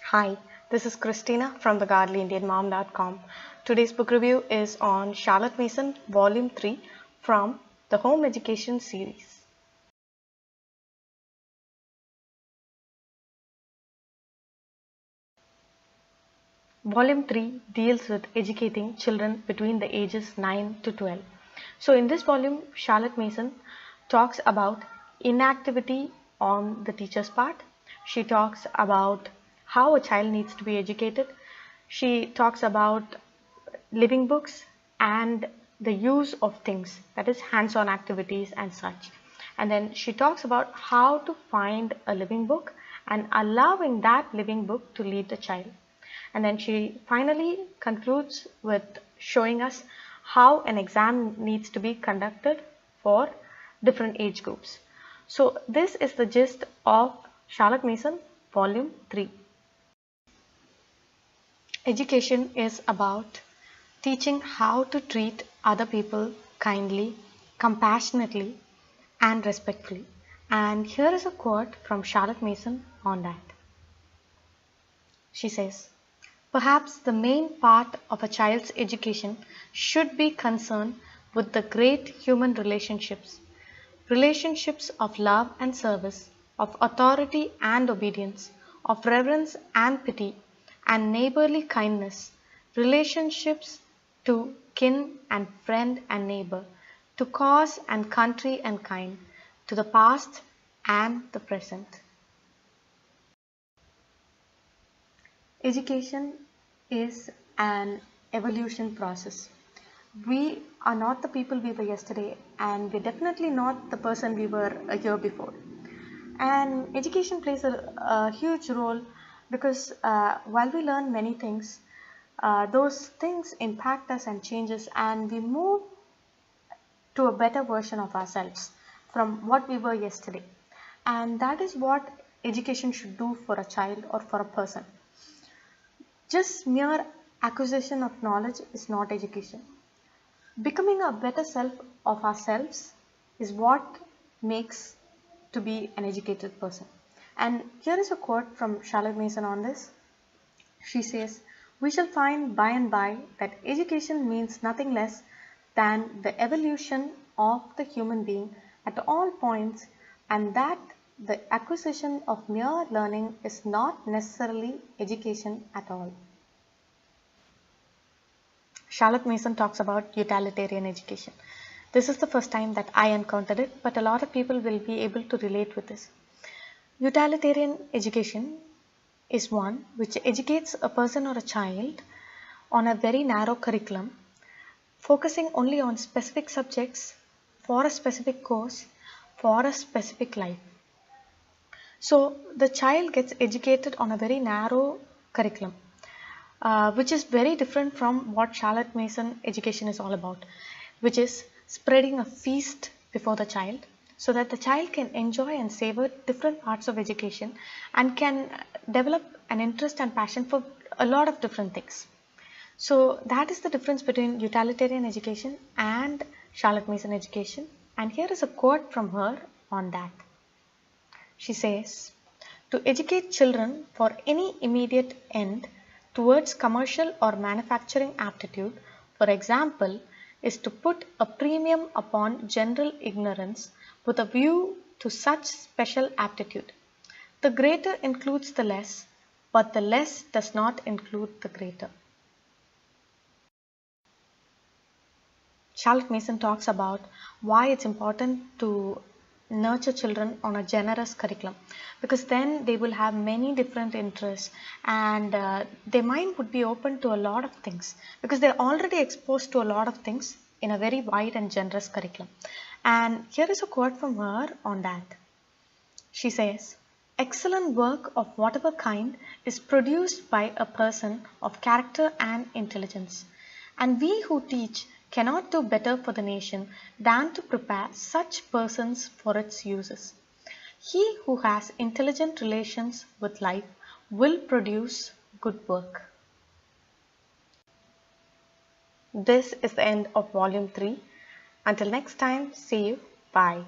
Hi, this is Christina from thegodlyindianmom.com. Today's book review is on Charlotte Mason, Volume 3 from the Home Education series. Volume 3 deals with educating children between the ages 9 to 12. So in this volume, Charlotte Mason talks about inactivity on the teacher's part. She talks about how a child needs to be educated. She talks about living books and the use of things, that is hands-on activities and such. And then she talks about how to find a living book and allowing that living book to lead the child. And then she finally concludes with showing us how an exam needs to be conducted for different age groups. So this is the gist of Charlotte Mason Volume 3. Education is about teaching how to treat other people kindly, compassionately, and respectfully. And here is a quote from Charlotte Mason on that. She says, "Perhaps the main part of a child's education should be concerned with the great human relationships, relationships of love and service, of authority and obedience, of reverence and pity, and neighborly kindness, relationships to kin and friend and neighbor, to cause and country and kind, to the past and the present." Education is an evolution process. We are not the people we were yesterday, and we're definitely not the person we were a year before. And education plays a huge role because while we learn many things, those things impact us and change us, and we move to a better version of ourselves from what we were yesterday. And that is what education should do for a child or for a person. Just mere acquisition of knowledge is not education. Becoming a better self of ourselves is what makes to be an educated person. And here is a quote from Charlotte Mason on this. She says, "We shall find by and by that education means nothing less than the evolution of the human being at all points, and that the acquisition of mere learning is not necessarily education at all." Charlotte Mason talks about utilitarian education. This is the first time that I encountered it, but a lot of people will be able to relate with this. Utilitarian education is one which educates a person or a child on a very narrow curriculum, focusing only on specific subjects for a specific course for a specific life. So the child gets educated on a very narrow curriculum, which is very different from what Charlotte Mason education is all about, which is spreading a feast before the child so that the child can enjoy and savor different parts of education and can develop an interest and passion for a lot of different things. So that is the difference between utilitarian education and Charlotte Mason education. And here is a quote from her on that. She says, "To educate children for any immediate end towards commercial or manufacturing aptitude, for example, is to put a premium upon general ignorance with a view to such special aptitude. The greater includes the less, but the less does not include the greater." Charlotte Mason talks about why it's important to nurture children on a generous curriculum, because then they will have many different interests and their mind would be open to a lot of things because they're already exposed to a lot of things in a very wide and generous curriculum. And here is a quote from her on that. She says, "Excellent work of whatever kind is produced by a person of character and intelligence, and we who teach cannot do better for the nation than to prepare such persons for its uses. He who has intelligent relations with life will produce good work." This is the end of Volume 3. Until next time, see you. Bye.